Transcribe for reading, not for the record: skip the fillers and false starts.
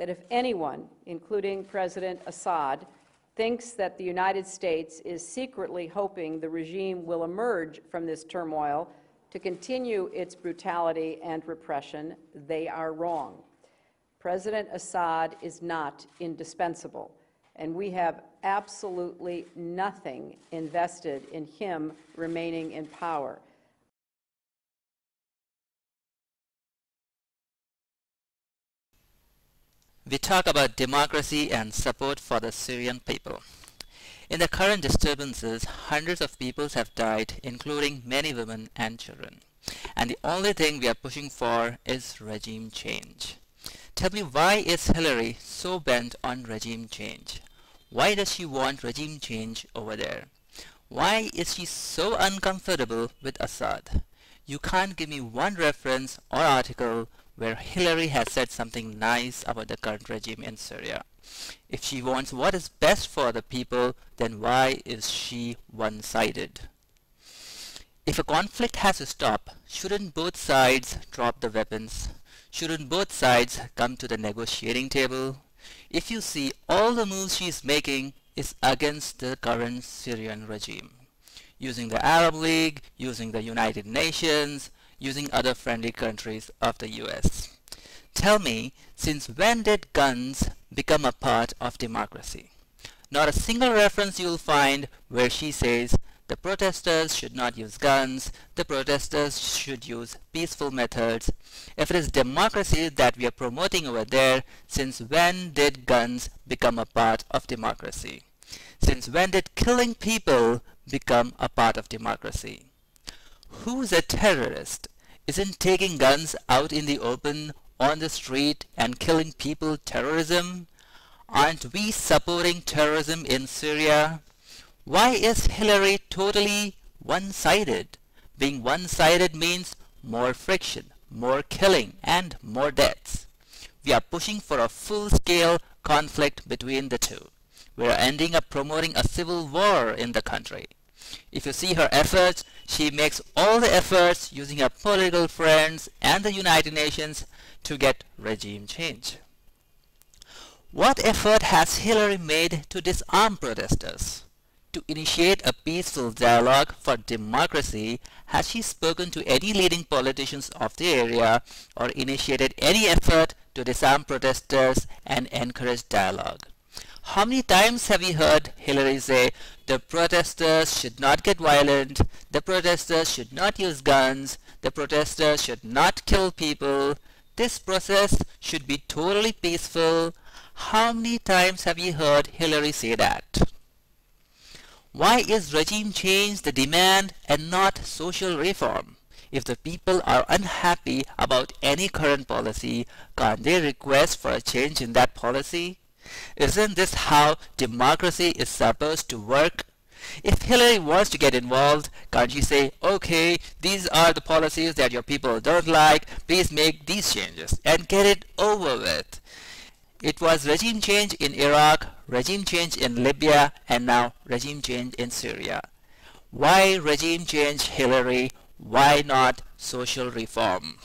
that if anyone, including President Assad, thinks that the United States is secretly hoping the regime will emerge from this turmoil to continue its brutality and repression, they are wrong. President Assad is not indispensable, and we have absolutely nothing invested in him remaining in power. We talk about democracy and support for the Syrian people. In the current disturbances, hundreds of people have died, including many women and children. And the only thing we are pushing for is regime change. Tell me, why is Hillary so bent on regime change? Why does she want regime change over there? Why is she so uncomfortable with Assad? You can't give me one reference or article where Hillary has said something nice about the current regime in Syria. If she wants what is best for the people, then why is she one-sided? If a conflict has to stop, shouldn't both sides drop the weapons? Shouldn't both sides come to the negotiating table? If you see, all the moves she's making is against the current Syrian regime, using the Arab League, using the United Nations, using other friendly countries of the US. Tell me, since when did guns become a part of democracy? Not a single reference you'll find where she says the protesters should not use guns, the protesters should use peaceful methods. If it is democracy that we are promoting over there, since when did guns become a part of democracy? Since when did killing people become a part of democracy? Who's a terrorist? Isn't taking guns out in the open on the street and killing people terrorism? Aren't we supporting terrorism in Syria? Why is Hillary totally one-sided? Being one-sided means more friction, more killing, and more deaths. We are pushing for a full-scale conflict between the two. We are ending up promoting a civil war in the country. If you see her efforts, she makes all the efforts using her political friends and the United Nations to get regime change. What effort has Hillary made to disarm protesters? To initiate a peaceful dialogue for democracy, has she spoken to any leading politicians of the area or initiated any effort to disarm protesters and encourage dialogue? How many times have we heard Hillary say, the protesters should not get violent, the protesters should not use guns, the protesters should not kill people, this process should be totally peaceful? How many times have you heard Hillary say that? Why is regime change the demand and not social reform? If the people are unhappy about any current policy, can't they request for a change in that policy? Isn't this how democracy is supposed to work? If Hillary wants to get involved, can't she say, okay, these are the policies that your people don't like, please make these changes and get it over with? It was regime change in Iraq, regime change in Libya, and now regime change in Syria. Why regime change, Hillary? Why not social reform?